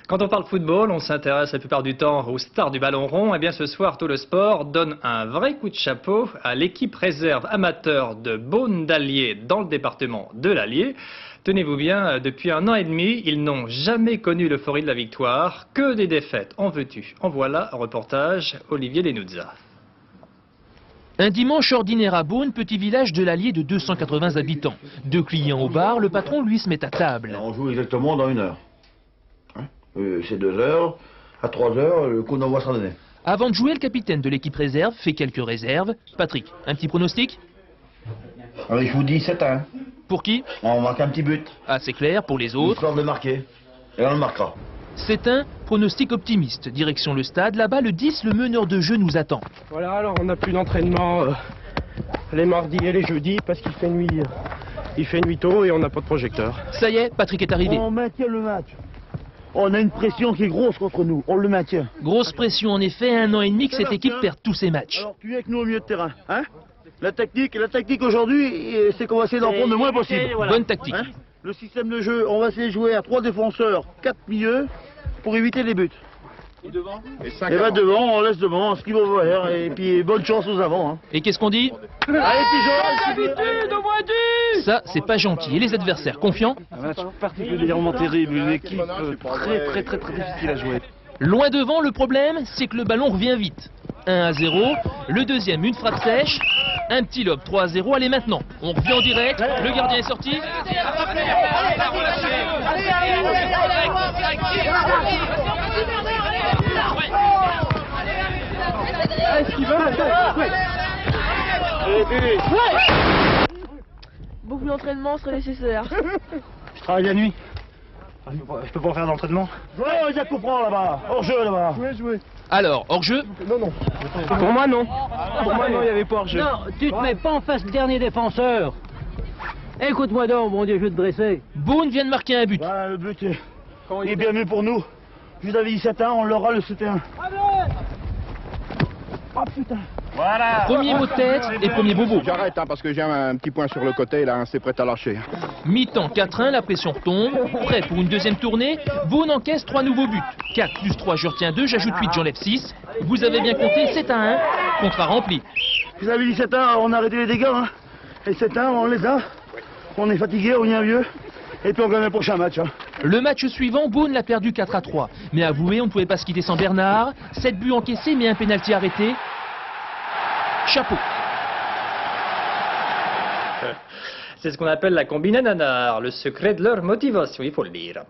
Quand on parle football, on s'intéresse la plupart du temps aux stars du ballon rond. Et bien ce soir, tout le sport donne un vrai coup de chapeau à l'équipe réserve amateur de Beaune d'Allier dans le département de l'Allier. Tenez-vous bien, depuis 1 an et demi, ils n'ont jamais connu l'euphorie de la victoire. Que des défaites, en veux-tu? En voilà, reportage Olivier Lenuzza. Un dimanche ordinaire à Beaune, petit village de l'Allier de 280 habitants. 2 clients au bar, le patron lui se met à table. On joue exactement dans 1 heure. C'est 2 heures, à 3 heures, le coup d'envoi sera donné. Avant de jouer, le capitaine de l'équipe réserve fait quelques réserves. Patrick, un petit pronostic? Alors je vous dis 7-1. Pour qui? On marque un petit but. Ah, c'est clair, pour les autres. Histoire de marquer. Et on le marquera. C'est un pronostic optimiste. Direction le stade, là-bas, le 10, le meneur de jeu nous attend. Voilà, alors on n'a plus d'entraînement les mardis et les jeudis parce qu'il fait nuit. Il fait nuit tôt et on n'a pas de projecteur. Ça y est, Patrick est arrivé. On maintient le match. On a une pression qui est grosse contre nous, on le maintient. Grosse pression en effet, 1 an et demi que cette équipe perd tous ses matchs. Alors tu es avec nous au milieu de terrain, hein? La technique aujourd'hui, c'est qu'on va essayer d'en prendre le moins possible. Voilà. Bonne tactique. Hein? Le système de jeu, on va essayer de jouer à 3 défenseurs, 4 milieux, pour éviter les buts. Et devant? Et ben devant, on laisse devant, ce qu'il va faire, et puis bonne chance aux avants. Hein. Et qu'est-ce qu'on dit? Allez petit Ça, c'est pas gentil. Et les adversaires, confiants? Un match particulièrement terrible, une équipe très difficile à jouer. Loin devant, le problème, c'est que le ballon revient vite. 1-0, le deuxième, une frappe sèche, un petit lob, 3-0, allez maintenant, on revient en direct, le gardien est sorti. Beaucoup d'entraînement serait nécessaire. Je travaille la nuit. Je peux pas faire d'entraînement. Ouais, Jacques comprend là-bas, hors jeu là-bas. Jouer. Alors, hors-jeu? Non. Pour moi non. Pour moi non, il n'y avait pas hors-jeu. Non, tu te mets pas en face du dernier défenseur. Écoute-moi donc, mon Dieu, je vais te dresser. Beaune vient de marquer un but. Ouais, le but est bien mieux pour nous. Je vous avais dit 7-1, on l'aura le 7-1. Oh putain. Voilà. Premier mot de tête et premier bobo. J'arrête parce que j'ai un petit point sur le côté là, c'est prêt à lâcher. Mi-temps 4-1, la pression retombe. Prêt pour une deuxième tournée. Beaune encaisse 3 nouveaux buts. 4 plus 3, je retiens 2, j'ajoute 8, j'enlève 6. Vous avez bien compté, 7-1. Contrat rempli. Je vous avais dit 7-1, on a arrêté les dégâts. Hein. Et 7-1, on les a. On est fatigué, on y est vieux. Et puis on gagne le prochain match. Hein. Le match suivant, Beaune l'a perdu 4-3. Mais avouez, on ne pouvait pas se quitter sans Bernard. 7 buts encaissés, mais un pénalty arrêté. Chapeau. C'est ce qu'on appelle la combine nanar, le secret de leur motivation, il faut le dire.